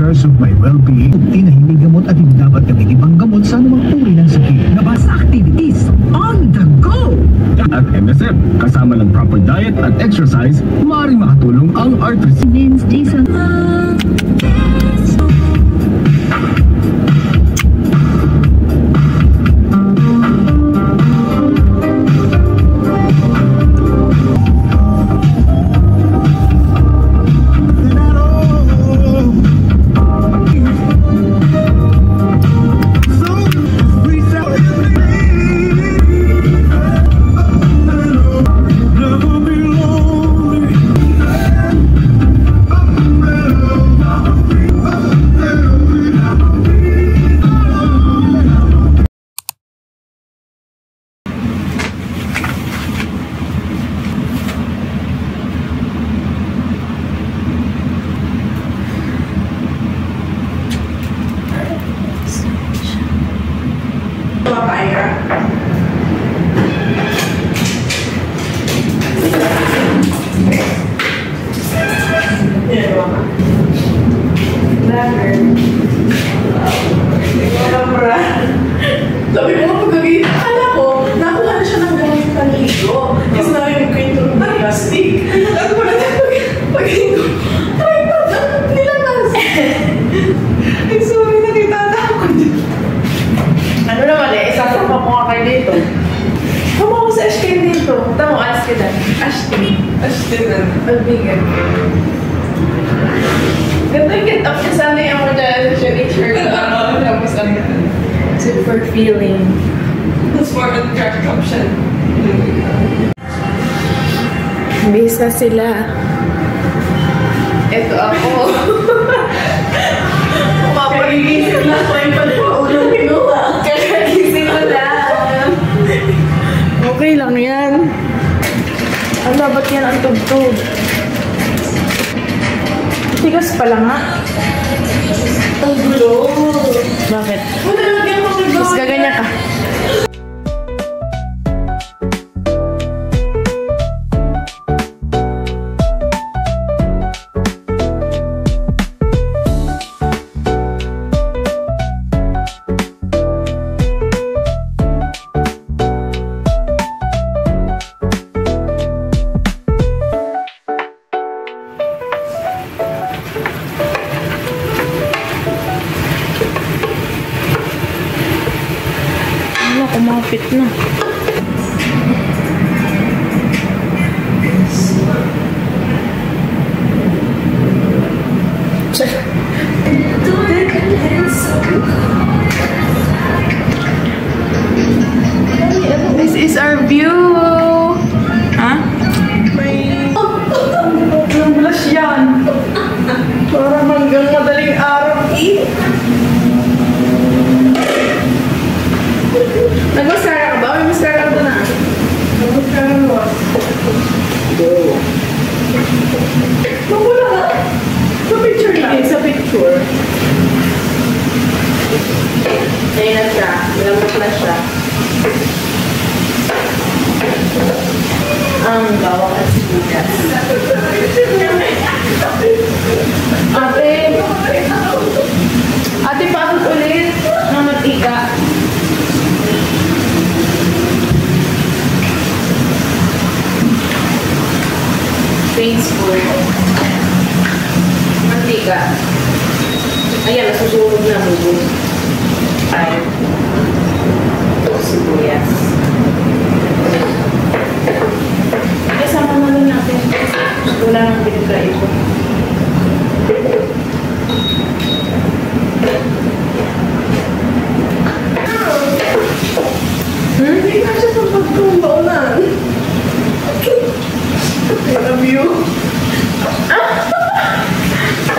features of my well-being. Hindi na hindi gamot at hindi dapat gamitin ibang gamot sa anumang uri ng sakit. Nabasa activities on the go! At MSF, kasama ng proper diet at exercise, maaaring makatulong ang arthritis. Sabi ko nga pagkagay, akala ko, nakuha na siya ng gamit sa panligo. Kasi namin yung kwento ng plastic. Ako pala na pagkagay ko, ay, nilamas. Ay, sorry, nakita na ako dyan. Ano naman eh, isasama ko nga kayo dito. Tama ko sa Ashton dito. Tama ko, Ashton. Ashton. Albigan. Ganda yung get up niya sana yung ako dyan. Siya tapos ano. Super feeling. That's more of a trash option. Bisa sila. Ito ako. Papagigising na ko yung pagpaulong pinuha. Kakagising ko lang. Okay lang yan. Ano, ba't yan ang tugtog? Tigas pala nga. Ang gulo. Bakit? Mas gaganya ka. Kumapit na. This is our view. Ha? Ang blush yan. Parang hanggang madaling araw. Nag-mascara ka ba? May mascara ka na. Nag-mascara ka ba? Wala ka. Sa picture lang. Sa picture. Ayun na siya. Lamot na siya. Ang gawang at sibukas. Ate, paabot ulit. Namatika. Faithful. Mantika. Ayan, nasusunog na bubo. Ay. Sibuyas. Kasama na lang natin. Wala nang binigla ito. Hindi ka siya sa pagkumbaunan. I love you.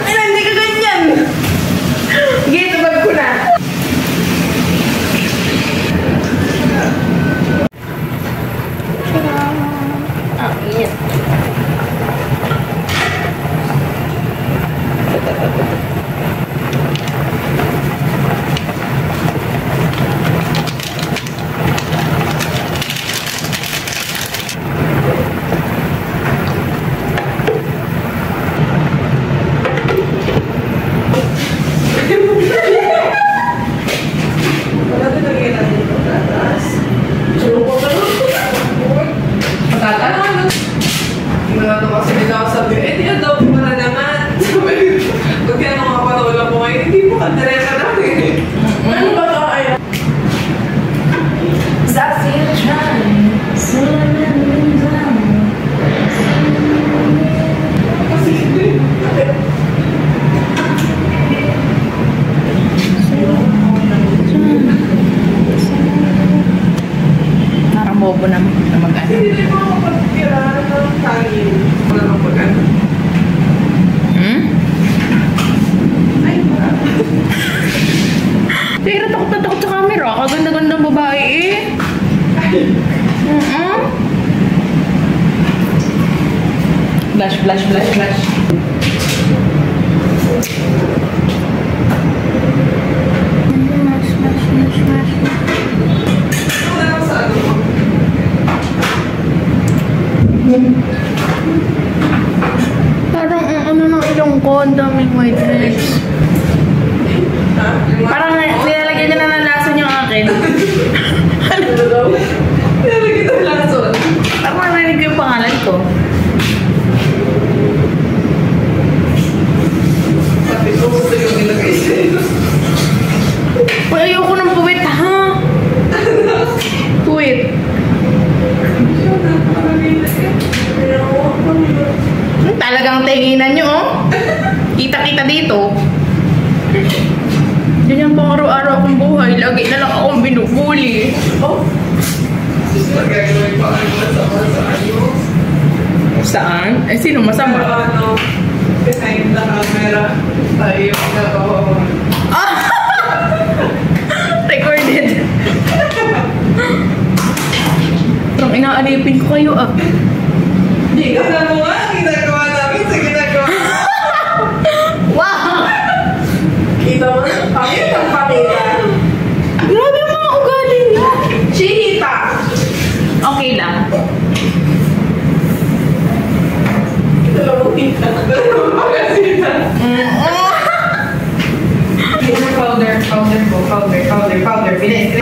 Ay, hindi ka ganyan. Sige, tabag ko na. Ang init. adobo na mag-ano. Hindi mo ako pagkira ng kanin. Wala nang pag-ano. Ay, marami. Pero takot na takot sa camera. Kaganda-gandang babae eh. Flash, flash, flash, flash. Parang ano ng ilong ko, ang daming whiteness. Parang nilalagyan niya na ng lason yung akin. Ano daw? Nilagay ng lason. Parang narinig ko yung pangalan ko. Sabi ko, gusto yung nilagay sa'yo. Uy, ayoko ng puwit, ha? Puwit. Talagang tinginan nyo, oh. Kita-kita dito. Ganyan pang araw-araw akong buhay. Lagi na lang akong binubuli. Oh. Gusto na gagawin pa ang masama sa ano? Saan? Eh, sino masama? Pero ano, behind the camera, tayo yung nagawa mo. Recorded. Parang inaalipin ko kayo, ah. Hindi ka na mo nga, ang ginagawa namin sa ginagawa. Wow! Kita mo na, pangit ang pamila. Grabe ang mga ugali niyo. Chihita! Okay lang. Ito lang ang tita. Ito lang ang pagkasita. Powder. Bilis.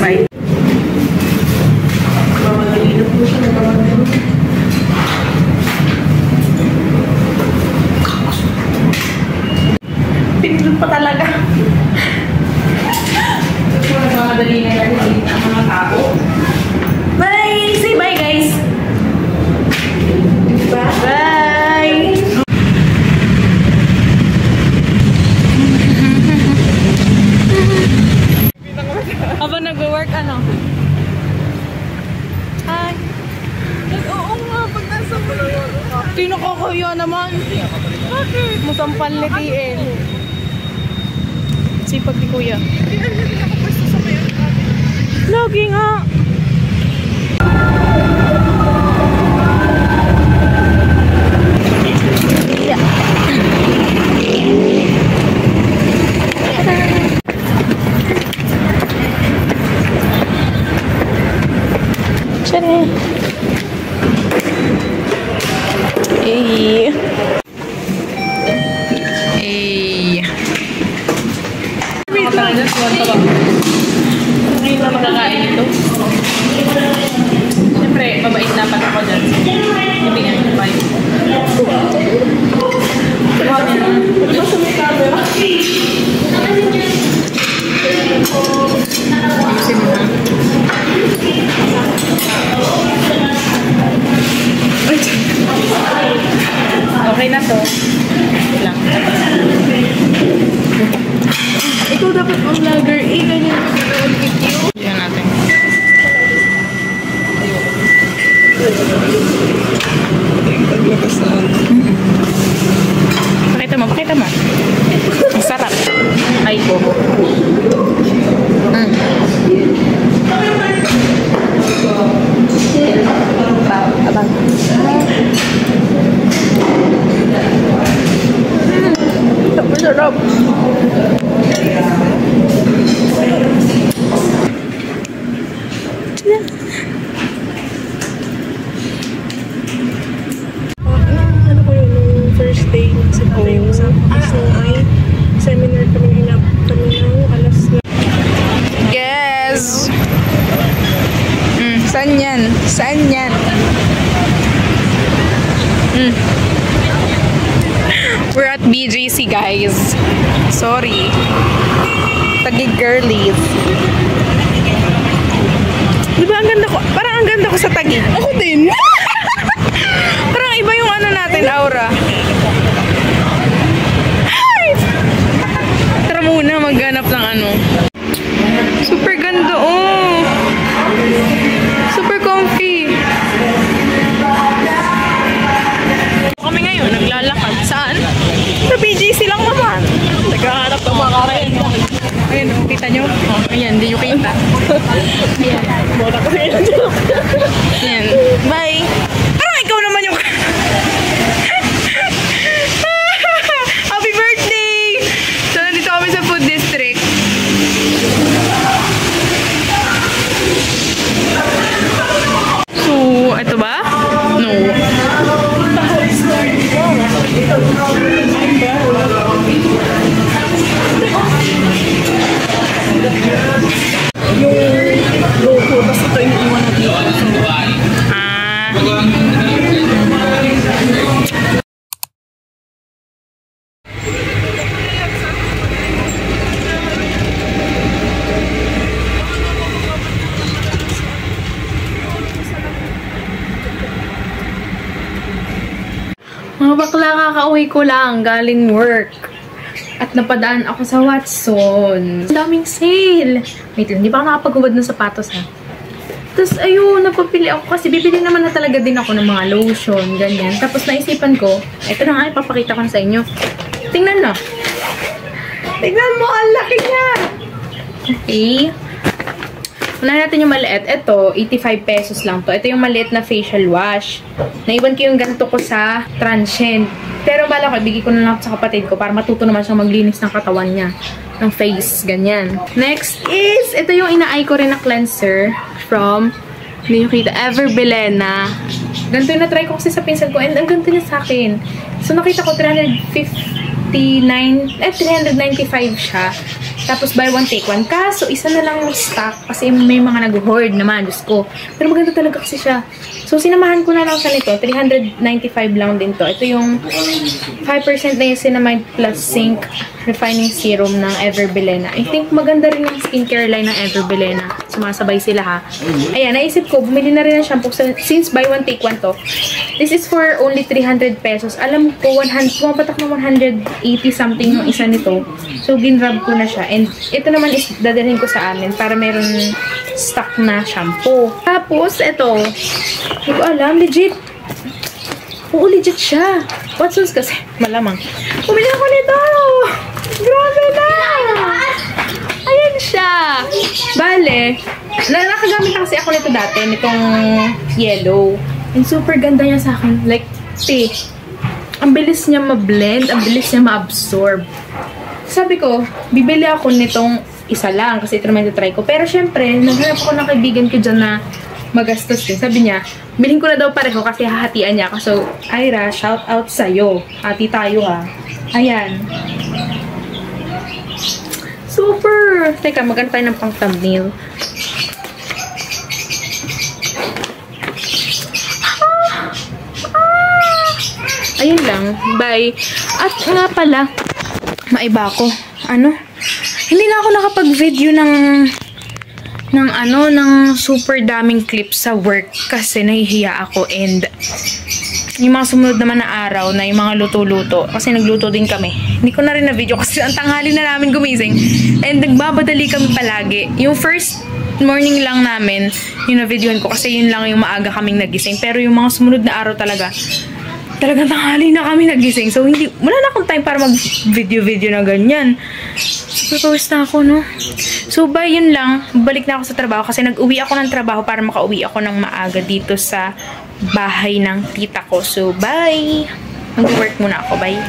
Bye. Mamadali na po siya. Nagkamadali. Pinulog pa talaga. Nagmamadali na lang ang mga tao. Bye! Say bye, guys! Bye! Habang nag-work, ano? Hi! Oo nga, pag nasa malayo ka. Kinakakaya naman. Bakit? Musampal ni TL. Sipag ni Kuya. Hindi na nakapwesto sa mayon natin. Lagi nga. Tara. Hey. Hey. Ako talaga, suwan ka ba? Ngayon na makakain ito. Siyempre, mabait dapat ako dyan. Hindi nga ito pa yun. Diba sa may camera? Ayusin mo na. Okay na to. Lang. Ikaw dapat ang vlogger. Ganyan ka gagawin video. Yan natin. Pakita mo, pakita mo. Ang sarap. Ay ko. Abang. Sarap. Ano ko yun, nung first day sa tatay ko sa ay seminar kami ng alas na. Yes! Saan yan? Saan yan? We're at BJC, guys. Sorry. Tagi girlies. Di ba ang ganda ko? Parang ang ganda ko sa tagig. Ako din. Parang iba yung ano natin, aura. Hi! Tara muna, maghanap ng ano. Super ganda, oh. Super comfy. Kami ngayon, naglalakad. Saan? Sa BGC lang naman. Naghahanap ng mga kakain. Ayun, oh, kita nyo? Oh, ayan, hindi nyo kita. Ayan. Bota ko sa'yo. Ayan. Bye. Parang ikaw naman yung... Happy birthday! So, nandito kami sa food district. So, ito ba? No. Yung logo, basta ito iniiwan natin. Mga bakla, kakauwi ko lang galing work. At napadaan ako sa Watson. Ang daming sale. Wait lang, hindi pa ako nakapagubad ng sapatos ha. Tapos ayun, napapili ako kasi bibili naman na talaga din ako ng mga lotion, ganyan. Tapos naisipan ko, ito na nga, ipapakita ko na sa inyo. Tingnan na. Tingnan mo, ang laki niya. Okay. Unahin natin yung maliit. Ito, 85 pesos lang to. Ito yung maliit na facial wash. Naiwan ko yung ganito ko sa Transcend. Pero bala ko, ibigay ko na lang sa kapatid ko para matuto naman siyang maglinis ng katawan niya. Ng face, ganyan. Next is, ito yung ina-eye ko rin na cleanser from, hindi nyo kita, Everbelena. Ganito yung na-try ko kasi sa pinsan ko and ang ganito niya sa akin. So nakita ko 395 siya. Tapos buy one take one. Kaso isa na lang yung stock kasi may mga nag-hoard naman, Diyos ko. Pero maganda talaga kasi siya. So sinamahan ko na lang sa nito. 395 lang din to. Ito yung 5% na yung Cinnamide Plus Zinc Refining Serum ng Everbelena. I think maganda rin yung skincare line ng Everbelena. Sumasabay sila ha. Ayan, naisip ko, bumili na rin ng shampoo since buy one take one to. This is for only 300 pesos. Alam ko, pumapatak ng 180 something yung isa nito. So, ginrab ko na siya. And ito naman is dadalhin ko sa amin para meron stock na shampoo. Tapos, ito. Hindi ko alam. Legit. Oo, legit siya. Watsons kasi. Malamang. Bumili ako nito. Grabe na. Ayan siya. Bale. Nakagamit na kasi ako nito dati. Nitong yellow. And super ganda niya sa akin. Like, ang bilis niya ma-blend. Ang bilis niya ma-absorb. Sabi ko, bibili ako nitong isa lang kasi ito naman try ko. Pero syempre, naghanap ako ng kaibigan ko dyan na magastos din. Sabi niya, bilhin ko na daw pareho kasi hahatian niya. So, Ira, shout out sa'yo. Hati tayo ha. Ayan. Super! Teka, maganda tayo ng pang thumbnail. Ayun lang. Bye. At nga pala, maiba ako. Ano? Hindi na ako nakapag-video ng super daming clips sa work kasi nahihiya ako and yung mga sumunod naman na araw na yung mga luto-luto kasi nagluto din kami. Hindi ko na rin na video kasi ang tanghali na namin gumising and nagbabadali kami palagi. Yung first morning lang namin yung na-videoan ko kasi yun lang yung maaga kaming nagising pero yung mga sumunod na araw talagang tanghali na kami nagising. So, wala na akong time para mag-video-video na ganyan. Super pawis na ako, no? So, bye, yun lang. Balik na ako sa trabaho kasi nag-uwi ako ng trabaho para makauwi ako ng maaga dito sa bahay ng tita ko. So, bye! Mag-work muna ako. Bye!